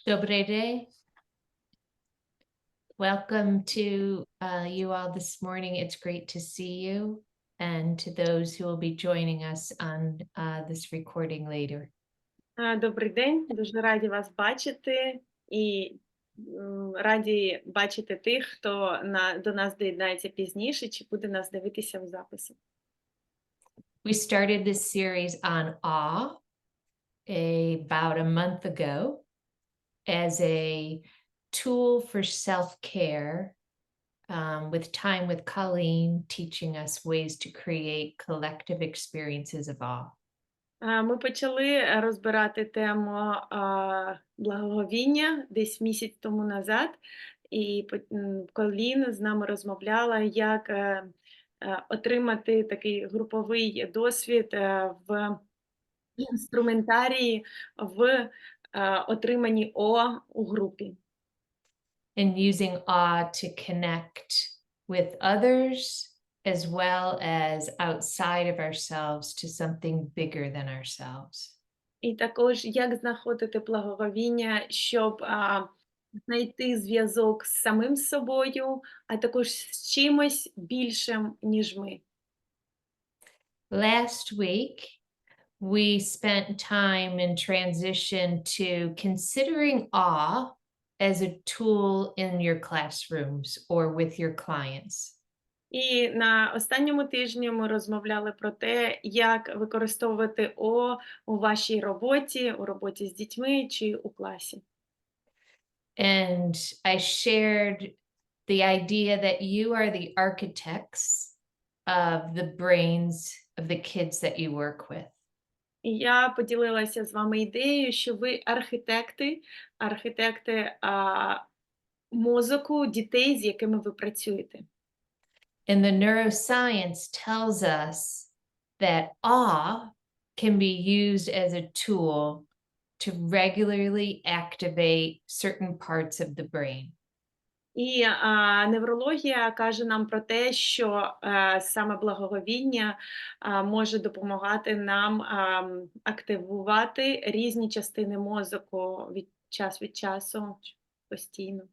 Добрий день. Welcome to you all this morning. It's great to see you, and to those who will be joining us on this recording later. Добрий день, дуже раді вас бачити і раді бачити тих, хто до нас доєднається пізніше чи буде нас дивитися в записі. We started this series on awe about a month ago as a tool for self-care, with time with Colleen teaching us ways to create collective experiences of awe. Ми почали розбирати тему благоговіння десь місяць тому назад, і Колін з нами розмовляла, як отримати такий груповий досвід в інструментарії в отриманні О у групі. And using awe to connect with others as well as outside of ourselves to something bigger than ourselves. І також як знаходити благоговіння, щоб знайти зв'язок з самим собою, а також з чимось більшим, ніж ми. Last week, we spent time in transition to considering awe as a tool in your classrooms or with your clients. І на останньому тижні ми розмовляли про те, як використовувати О у вашій роботі, у роботі з дітьми чи у класі. And I shared the idea that you are the architects of the brains of the kids that you work with. І я поділилася з вами ідеєю, що ви архітекти мозоку дітей, з якими ви працюєте. And the neuroscience tells us that awe can be used as a tool to regularly activate certain parts of the brain. І неврологія каже нам про те, що саме благоговіння може допомагати нам активувати різні частини мозку час від часу, постійно.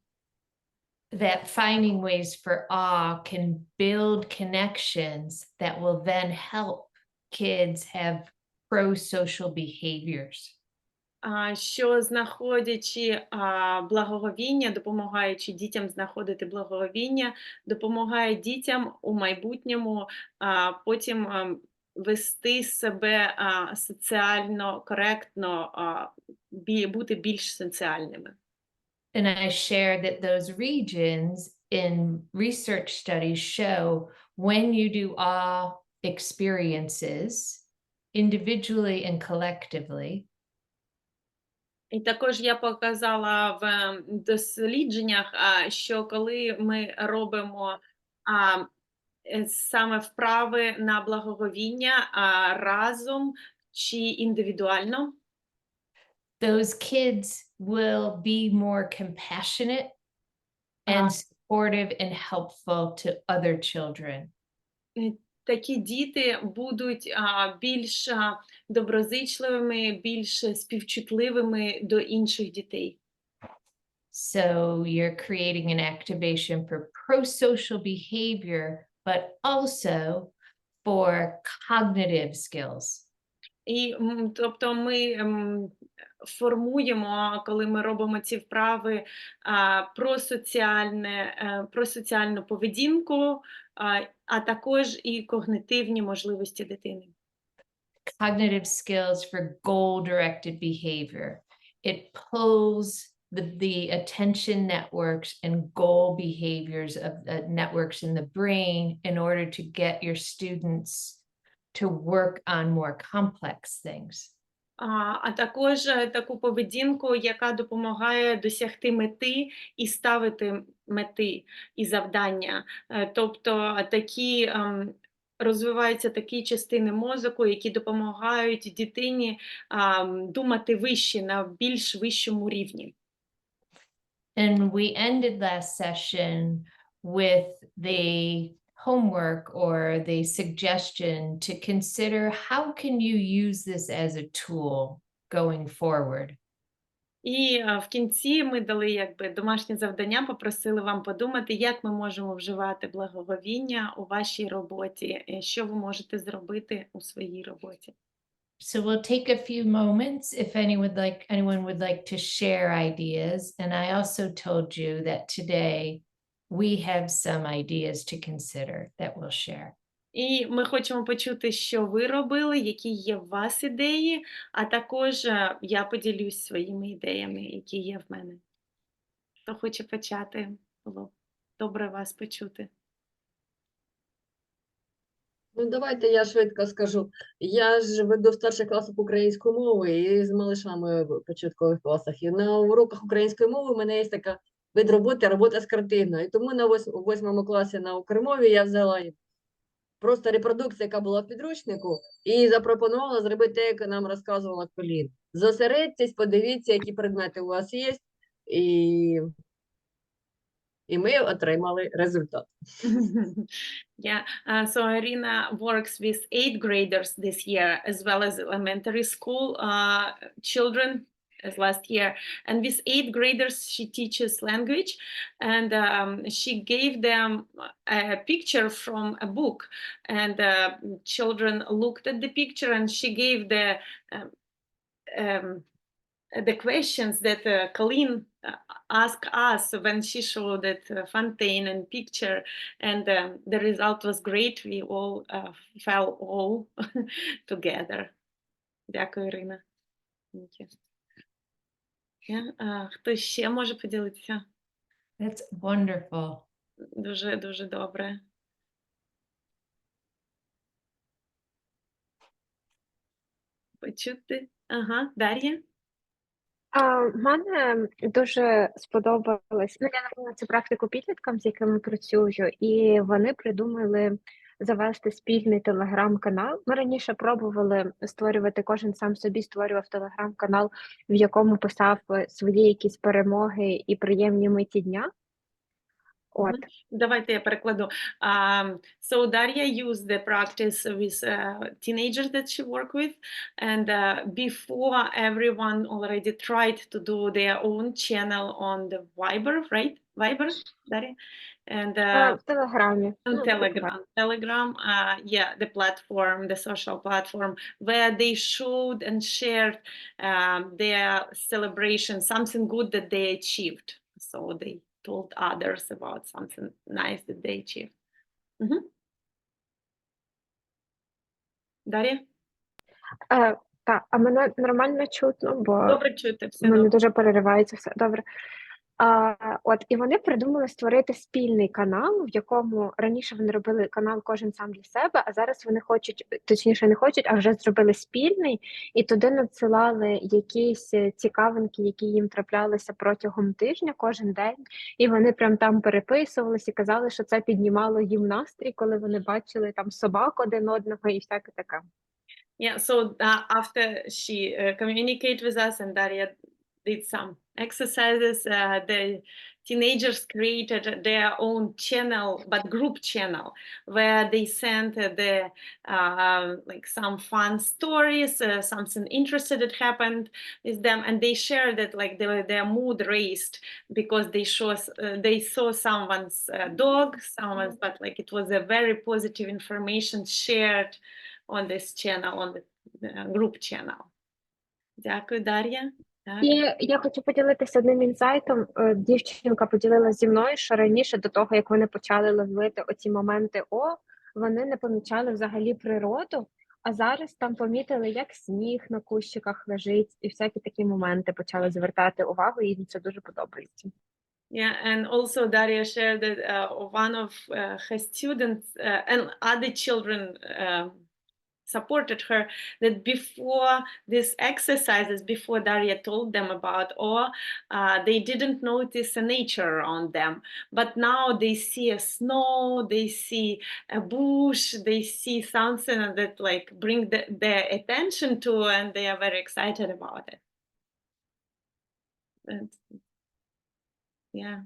That finding ways for awe can build connections that will then help kids have pro-social behaviors. Що знаходячи благоговіння, допомагаючи дітям знаходити благоговіння, допомагає дітям у майбутньому потім вести себе соціально коректно, бути більш соціальними. And I shared that those regions in research studies show when you do awe experiences individually and collectively. І також я показала в дослідженнях, що коли ми робимо саме вправи на благоговіння разом чи індивідуально, those kids will be more compassionate and supportive and helpful to other children. Такі діти будуть більш доброзичливими, більш співчутливими до інших дітей. So you're creating an activation for pro-social behavior, but also for cognitive skills. І, тобто, ми формуємо, коли ми робимо ці вправи, про соціальну поведінку, а також і когнитивні можливості дитини. Cognitive skills for goal-directed behavior. It pulls the attention networks and goal behaviors of the networks in the brain in order to get your students to work on more complex things. А також таку поведінку, яка допомагає досягти мети і ставити мети і завдання. Тобто розвиваються такі частини мозку, які допомагають дитині думати вище, на більш вищому рівні. And we ended last session with the homework or the suggestion to consider how can you use this as a tool going forward. І в кінці ми дали якби домашнє завдання, попросили вам подумати, як ми можемо вживати благоговіння у вашій роботі, що ви можете зробити у своїй роботі. So we'll take a few moments if anyone would like to share ideas. And I also told you that today we have some ideas to consider that we'll share. І ми хочемо почути, що ви робили, які є у вас ідеї, а також я поділюсь своїми ідеями, які є в мене. Хто хоче почати, було б добре вас почути. Ну, давайте я швидко скажу. Я ж веду в старших класах українську мову і з малишами в початкових класах. І на уроках української мови у мене є така вид роботи, робота з картиною. І тому на 8 класі на укрмові я взяла просто репродукцію, яка була в підручнику, і запропонувала зробити те, як нам розказувала Колін. Зосередьтесь, подивіться, які предмети у вас є, і ми отримали результат. Yeah, so Irina works with 8th graders this year, as well as elementary school children as last year. And with 8th graders, she teaches language, and she gave them a picture from a book, and children looked at the picture, and she gave the questions that Colleen asked us when she showed that fountain and picture, and the result was great. We all fell all together. Дякую, Ірина. Хто ще може поділитися? That's wonderful. Дуже, дуже добре. Почути? Ага, Дар'я? Мене дуже сподобалось. Ну, я робила цю практику підліткам, з якими працюю, і вони придумали завести спільний телеграм-канал. Ми раніше пробували створювати, кожен сам собі створював телеграм-канал, в якому писав свої якісь перемоги і приємні миті дня. От. Давайте я перекладу. So Daria used the practice with teenagers that she worked with, and before everyone already tried to do their own channel on the Viber, right? Viber, Daria? And В Телеграмі. Telegram, yeah, the platform, the social platform, where they showed and shared their celebration, something good that they achieved. So they told others about something nice that they achieved. Дар'я? Так, а мене нормально чутно, бо Добре чути, все мене добре. дуже переривається все. Добре. От, і вони придумали створити спільний канал, в якому раніше вони робили канал кожен сам для себе, а зараз вони хочуть, точніше не хочуть, а вже зробили спільний, і туди надсилали якісь цікавинки, які їм траплялися протягом тижня кожен день, і вони прям там переписувались і казали, що це піднімало їм настрій, коли вони бачили там собак один одного і всяке таке. Yeah, so after she communicated with us and Daria did some exercises, the teenagers created their own channel, but group channel, where they sent like some fun stories, something interesting that happened with them, and they shared that like their mood raised because they saw someone's dog, but like it was a very positive information shared on this channel, on the group channel. Дякую, Дар'я. І я хочу поділитися одним інсайтом. Дівчинка поділилася зі мною, що раніше, до того, як вони почали ловити оці моменти вони не помічали взагалі природу, а зараз там помітили, як сніг на кущиках лежить, і всякі такі моменти почали звертати увагу, і їм це дуже подобається. Yeah, and also Daria shared that one of her students and other children supported her, that before these exercises, before Daria told them about they didn't notice the nature around them, but now they see a snow, they see a bush, they see something that like bring their attention to, and they are very excited about it. And, yeah,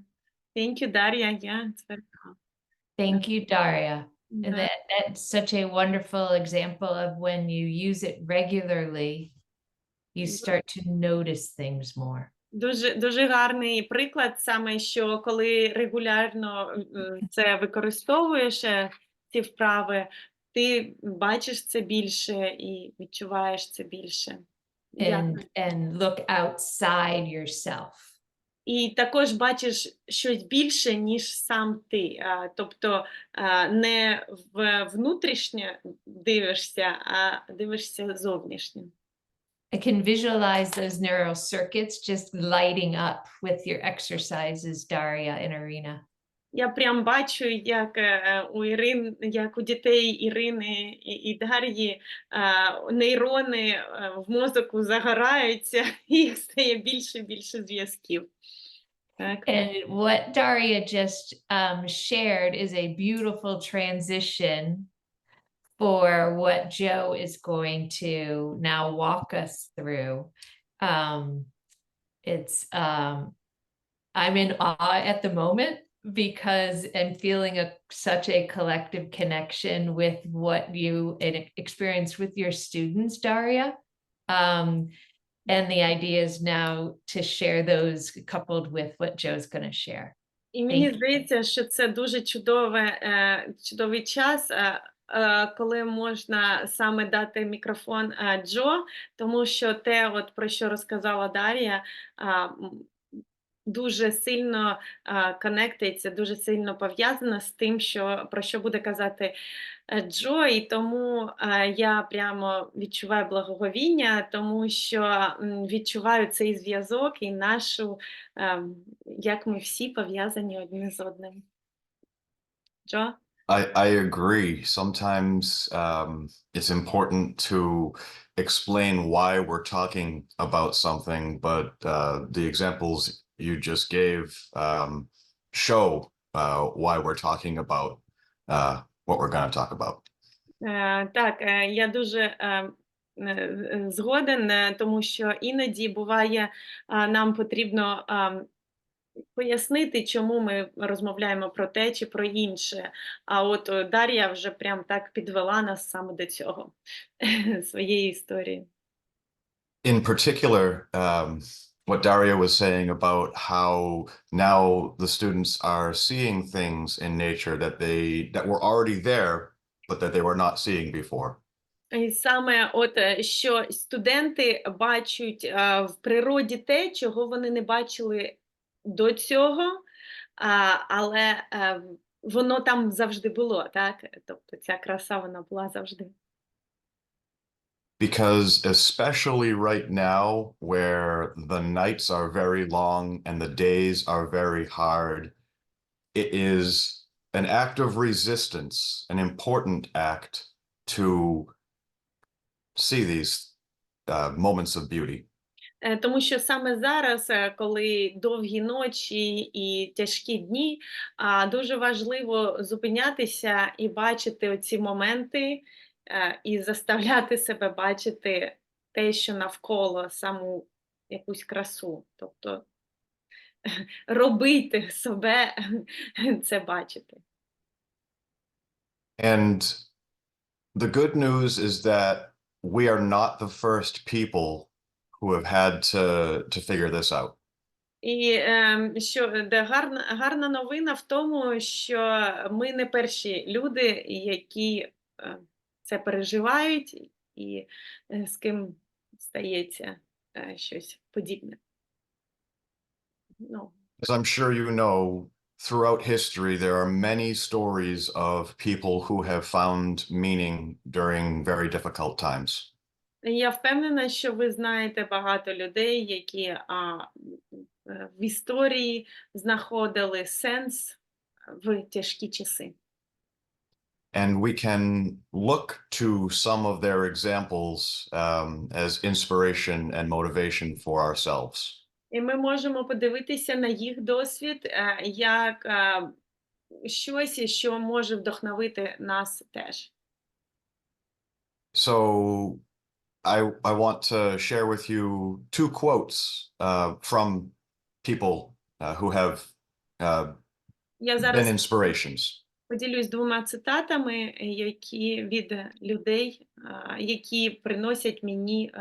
thank you, Daria. Yeah, it's very cool. Thank you, Daria. Yeah. And that's such a wonderful example of when you use it regularly, you start to notice things more. Дуже гарний приклад, саме що коли регулярно це використовуєш, ці вправи, ти бачиш це більше і відчуваєш це більше. and look outside yourself. І також бачиш щось більше, ніж сам ти. Тобто не внутрішнє дивишся, а дивишся зовнішнє. I can visualize those neural circuits just lighting up with your exercises, Daria and Irina. Я прям бачу, як як у дітей Ірини і Дар'ї нейрони в мозку загораються, і їх стає більше зв'язків. Так. And what Daria just shared is a beautiful transition for what Joe is going to now walk us through. I'm in awe at the moment because I'm feeling such a collective connection with what you experienced with your students, Daria. And the idea is now to share those coupled with what Joe's going to share. І мені здається, що це дуже чудовий час, коли можна саме дати мікрофон Джо, тому що те, от про що розказала Дар'я, дуже сильно коннектиться, дуже сильно пов'язано з тим, про що буде казати Джо, і тому я прямо відчуваю благоговіння, тому що відчуваю цей зв'язок і як ми всі пов'язані одне з одним. Джо? I agree. Sometimes it's important to explain why we're talking about something, but the examples you just gave show why we're talking about what we're going to talk about. Так, я дуже згоден, тому що іноді буває, нам потрібно пояснити, чому ми розмовляємо про те чи про інше. А от Дар'я вже прям так підвела нас саме до цього, своєї історії. In particular, what Daria was saying about how now the students are seeing things in nature that were already there, but that they were not seeing before. І саме що студенти бачать в природі те, чого вони не бачили до цього, але воно там завжди було, так? Тобто ця краса, вона була завжди. Because especially right now, where the nights are very long and the days are very hard, it is an act of resistance, an important act to see these moments of beauty. Тому що саме зараз, коли довгі ночі і тяжкі дні, дуже важливо зупинятися і бачити оці моменти, і заставляти себе бачити те, що навколо, саму якусь красу. Тобто робити себе це бачити. And the good news is that we are not the first people who have had to figure this out. І гарна новина в тому, що ми не перші люди, які це переживають і з ким стається щось подібне. As I'm sure you know, throughout history, there are many stories of people who have found meaning during very difficult times. Я впевнена, що ви знаєте багато людей, які в історії знаходили сенс в тяжкі часи. And we can look to some of their examples as inspiration and motivation for ourselves. І ми можемо подивитися на їх досвід як щось, що може вдохновити нас теж. So I want to share with you two quotes from people who have been inspirations. Поділюсь двома цитатами, які від людей, які приносять мені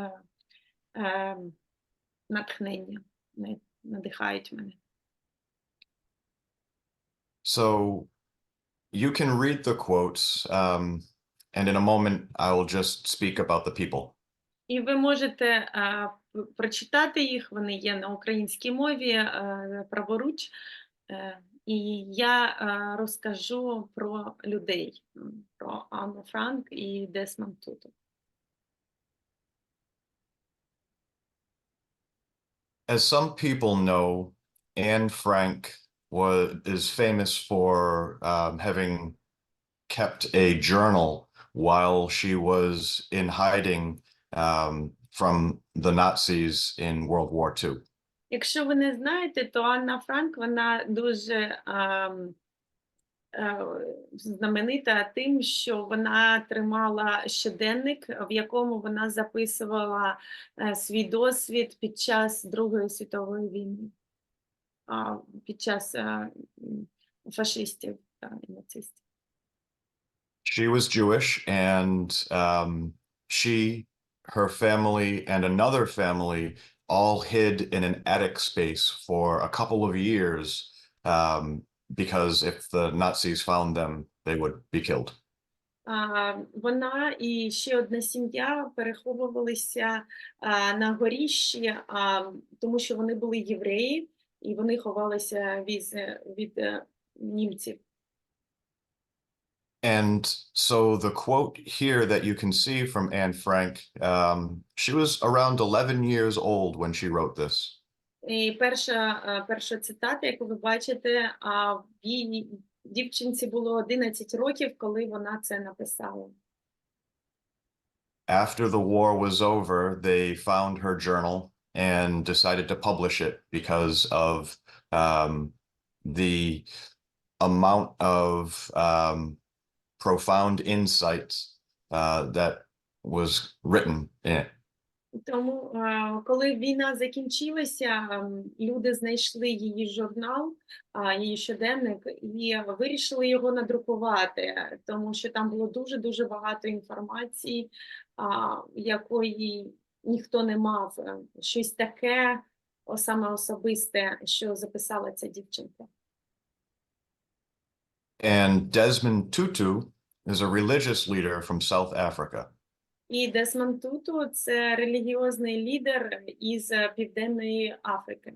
натхнення. надихають мене. So you can read the quotes, and in a moment I will just speak about the people. І ви можете прочитати їх, вони є на українській мові, праворуч, і я розкажу про людей, про Анну Франк і Десмонд Туту. As some people know, Anne Frank is famous for having kept a journal while she was in hiding from the Nazis in World War II. Якщо ви не знаєте, то Анна Франк, вона дуже знаменита тим, що вона тримала щоденник, в якому вона записувала свій досвід під час Другої світової війни, під час фашистів і нацистів. She was Jewish, and her family, and another family all hid in an attic space for a couple of years, because if the Nazis found them, they would be killed. Вона і ще одна сім'я переховувалися на горіщі, тому що вони були євреї, і вони ховалися від німців. And so the quote here that you can see from Anne Frank, she was around 11 years old when she wrote this. І перша цитата, яку ви бачите, їй дівчинці було 11 років, коли вона це написала. After the war was over, they found her journal and decided to publish it because of the amount of profound insights that was written in it. Тому, коли війна закінчилася, люди знайшли її журнал, її щоденник, і вирішили його надрукувати, тому що там було дуже-дуже багато інформації, якої ніхто не мав. Щось таке, саме особисте, що записала ця дівчинка. And Desmond Tutu is a religious leader from South Africa. І Десмонд Туту – це релігіозний лідер із Південної Африки.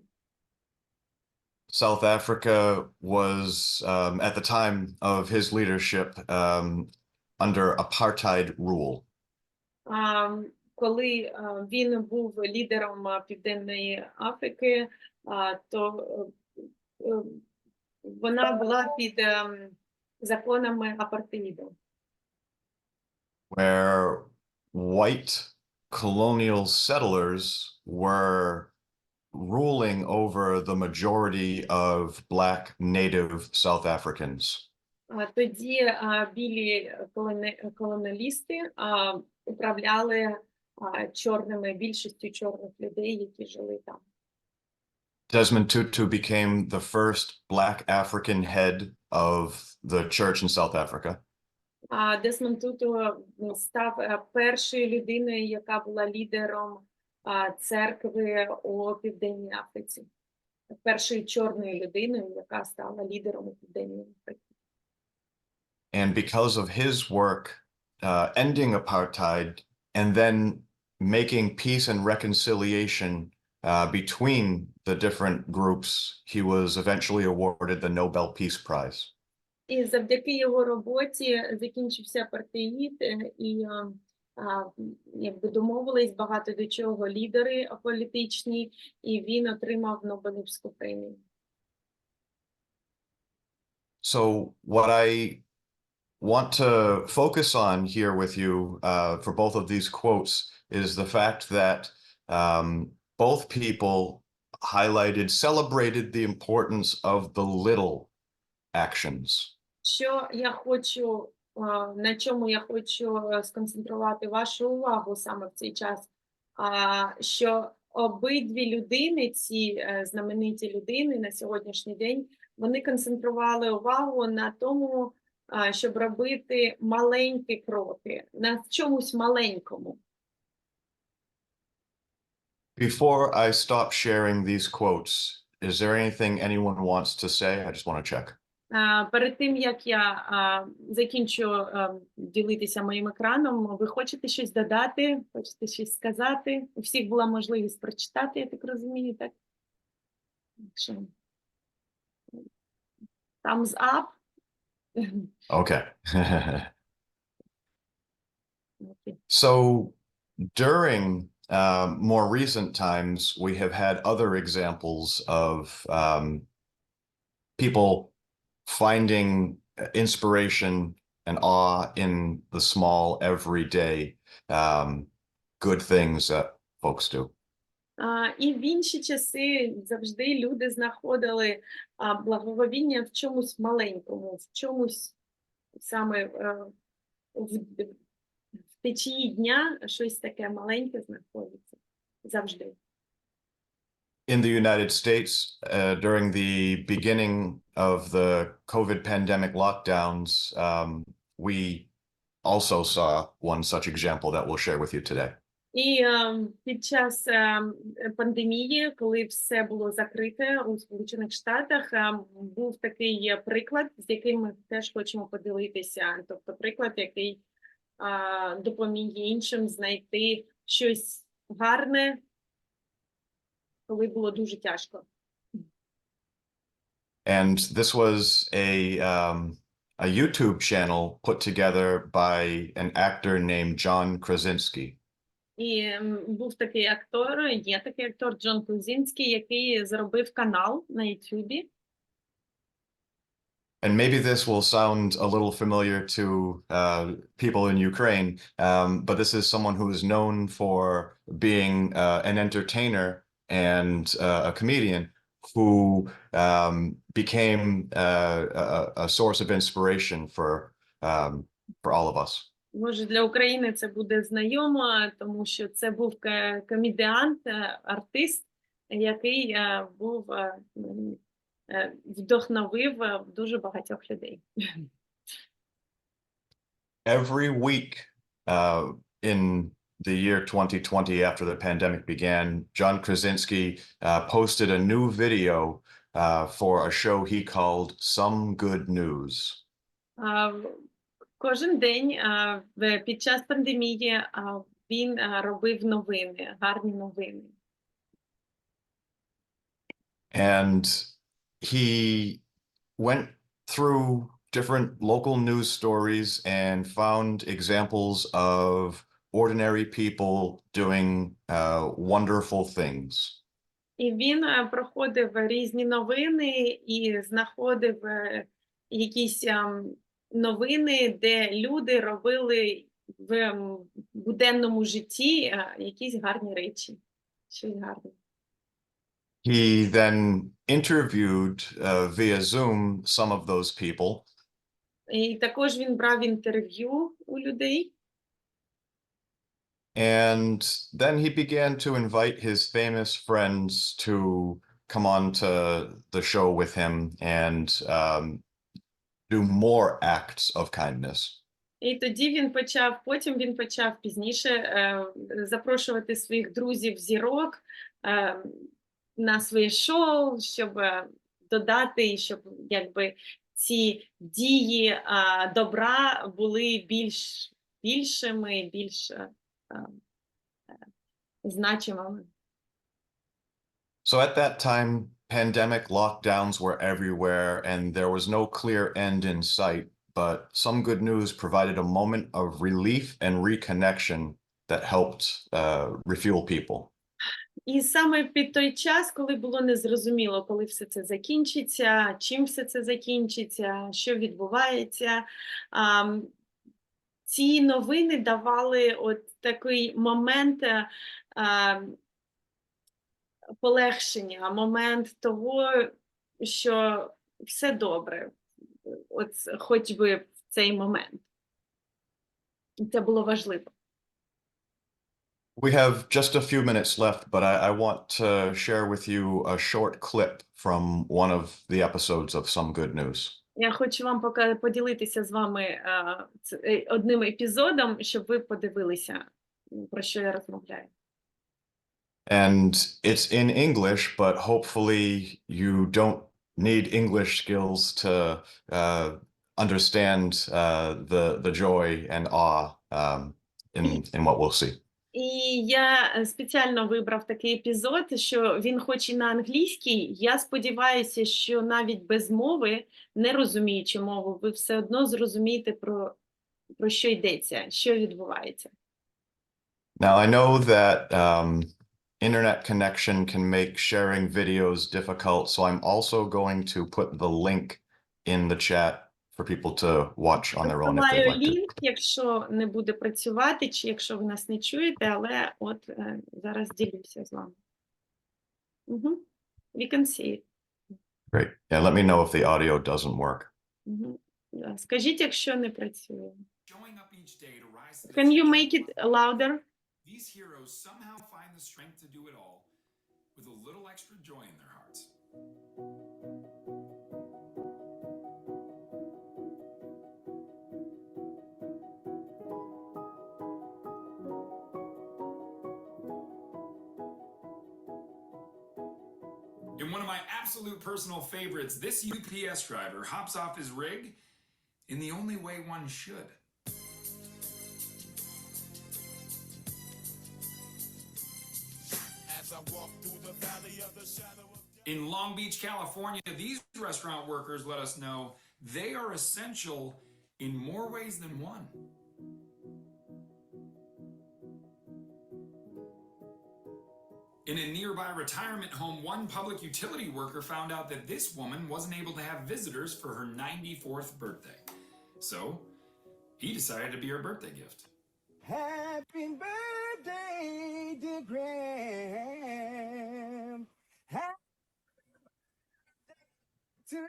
South Africa was, at the time of his leadership, under apartheid rule. Коли він був лідером Південної Африки, то вона була під законами апартеїду. Where white colonial settlers were ruling over the majority of black native South Africans. Тоді білі колоніалісти управляли більшістю чорних людей, які жили там. Desmond Tutu became the first black African head of the church in South Africa. Десмонд Туту став першою людиною, яка була лідером церкви у Південній Африці. Першою чорною людиною, яка стала лідером у Південній Африці. And because of his work ending apartheid and then making peace and reconciliation between the different groups, he was eventually awarded the Nobel Peace Prize. І завдяки його роботі закінчився апартеїд, і якби домовились багато до чого лідери політичні, і він отримав Нобелівську премію. So what I want to focus on here with you for both of these quotes is the fact that both people celebrated the importance of the little actions. Що я хочу, на чому я хочу сконцентрувати вашу увагу саме в цей час, що обидві людини, ці знамениті людини на сьогоднішній день, вони концентрували увагу на тому, щоб робити маленькі кроки, на чомусь маленькому. Before I stop sharing these quotes, is there anything anyone wants to say? I just want to check. Перед тим, як я закінчу ділитися моїм екраном, ви хочете щось додати, хочете щось сказати? У всіх була можливість прочитати, я так розумію, так? Якщо... Thumbs up. Okay. Okay. So during more recent times, we have had other examples of people finding inspiration and awe in the small, everyday good things that folks do. І в інші часи завжди люди знаходили благоговіння в чомусь маленькому, в чомусь саме в течії дня щось таке маленьке знаходиться завжди. In the United States, during the beginning of the COVID pandemic lockdowns, we also saw one such example that we'll share with you today. І під час пандемії, коли все було закрите у Сполучених Штатах, був такий приклад, з яким ми теж хочемо поділитися. Тобто приклад, який допоміг іншим знайти щось гарне, коли було дуже тяжко. And this was a YouTube channel put together by an actor named John Krasinski. І був такий актор, є такий актор Джон Красинський, який зробив канал на YouTube. And maybe this will sound a little familiar to people in Ukraine, but this is someone who is known for being an entertainer and a comedian who became a source of inspiration for all of us. Може, для України це буде знайомо, тому що це був комедіант, артист, який вдохновив дуже багатьох людей. Every week in the year 2020, after the pandemic began, John Krasinski posted a new video for a show he called Some Good News. Кожен день під час пандемії він робив новини, гарні новини. And he went through different local news stories and found examples of ordinary people doing wonderful things. І він проходив різні новини і знаходив якісь новини, де люди робили в буденному житті якісь гарні речі, щось гарне. He then interviewed via Zoom some of those people. І також він брав інтерв'ю у людей. And then he began to invite his famous friends to come on to the show with him and do more acts of kindness. І тоді потім він почав пізніше запрошувати своїх друзів-зірок на своє шоу, щоб додати, щоб якби ці дії добра були більшими, більш значимими. So at that time, pandemic lockdowns were everywhere and there was no clear end in sight, but Some Good News provided a moment of relief and reconnection that helped refuel people. І саме під той час, коли було незрозуміло, коли все це закінчиться, чим все це закінчиться, що відбувається, ці новини давали от такий момент полегшення, момент того, що все добре, от хоч би в цей момент. Це було важливо. We have just a few minutes left, but I want to share with you a short clip from one of the episodes of Some Good News. Я хочу вам поділитися з вами одним епізодом, щоб ви подивилися, про що я розмовляю. And it's in English, but hopefully you don't need English skills to understand the joy and awe in what we'll see. І я спеціально вибрав такий епізод, що він хоч і на англійській, я сподіваюся, що навіть без мови, не розуміючи мову, ви все одно зрозумієте, про що йдеться, що відбувається. Now, I know that internet connection can make sharing videos difficult, so I'm also going to put the link in the chat for people to watch on their own if they'd Посилаю like to. лінк, якщо не буде працювати, чи якщо ви нас не чуєте, але от зараз ділюся з вами. We can see it. Great. Yeah, let me know if the audio doesn't work. Да. Скажіть, якщо не працює. Can you make it louder? These heroes somehow find the strength to do it all with a little extra joy in their hearts. In one of my absolute personal favorites, this UPS driver hops off his rig in the only way one should. In Long Beach, California, these restaurant workers let us know they are essential in more ways than one. In a nearby retirement home, one public utility worker found out that this woman wasn't able to have visitors for her 94th birthday. So he decided to be her birthday gift. Happy birthday, dear Graham. Happy to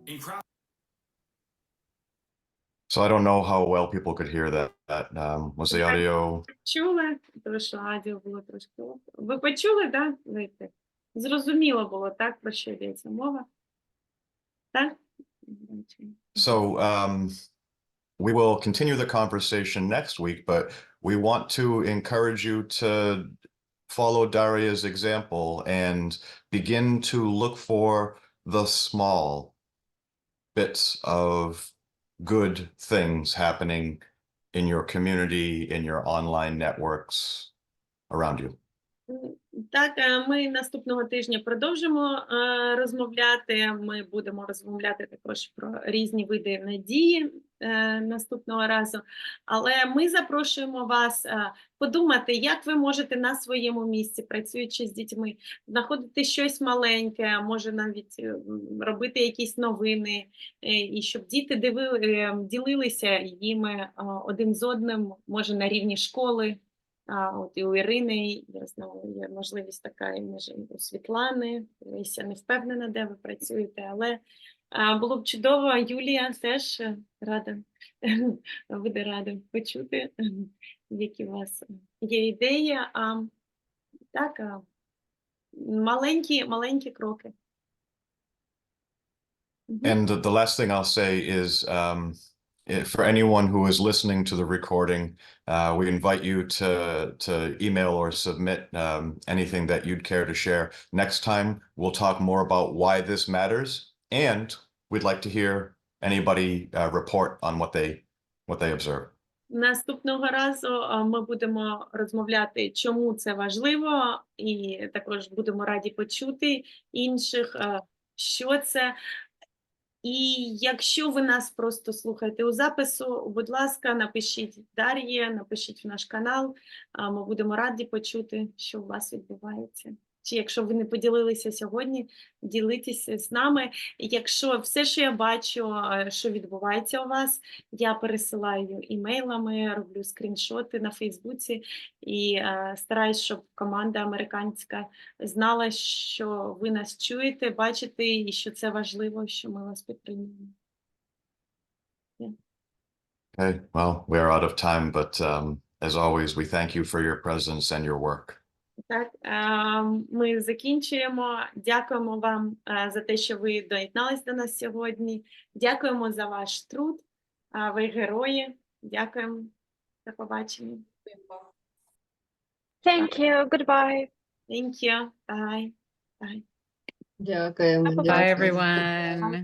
In crowd. So I don't know how well people could hear that. Was the audio? Чули? Тому що аудіо було трошки. Ви почули, так? Да? Зрозуміло було, так, про що йдеться мова? Так? So we will continue the conversation next week, but we want to encourage you to follow Daria's example and begin to look for the small bits of good things happening in your community, in your online networks around you. Так, ми наступного тижня продовжимо розмовляти. Ми будемо розмовляти також про різні види надії наступного разу. Але ми запрошуємо вас подумати, як ви можете на своєму місці, працюючи з дітьми, знаходити щось маленьке, може навіть робити якісь новини, і щоб діти ділилися їми один з одним, може на рівні школи. От і у Ірини, я знаю, є можливість така, і може у Світлани. Я не впевнена, де ви працюєте, але було б чудово. Юлія теж рада, буде рада почути, які у вас є ідеї. Так, маленькі кроки. And the last thing I'll say is, for anyone who is listening to the recording, we invite you to email or submit anything that you'd care to share. Next time, we'll talk more about why this matters, and we'd like to hear anybody report on what they observe. Наступного разу ми будемо розмовляти, чому це важливо, і також будемо раді почути інших, що це. І якщо ви нас просто слухаєте у запису, будь ласка, напишіть Дар'ї, напишіть в наш канал, ми будемо раді почути, що у вас відбувається. Чи якщо ви не поділилися сьогодні, ділитися з нами. Якщо все, що я бачу, що відбувається у вас, я пересилаю імейлами, роблю скріншоти на Фейсбуці і стараюсь, щоб команда американська знала, що ви нас чуєте, бачите і що це важливо, що ми вас підтримуємо. Okay, well, we are out of time, but as always, we thank you for your presence and your work. Так, ми закінчуємо. Дякуємо вам за те, що ви доєднались до нас сьогодні. Дякуємо за ваш труд. Ви герої. Дякуємо. До побачення. Thank you, goodbye. Thank you. Bye. Bye. Дякуємо. Bye, дякуємо. Bye, everyone.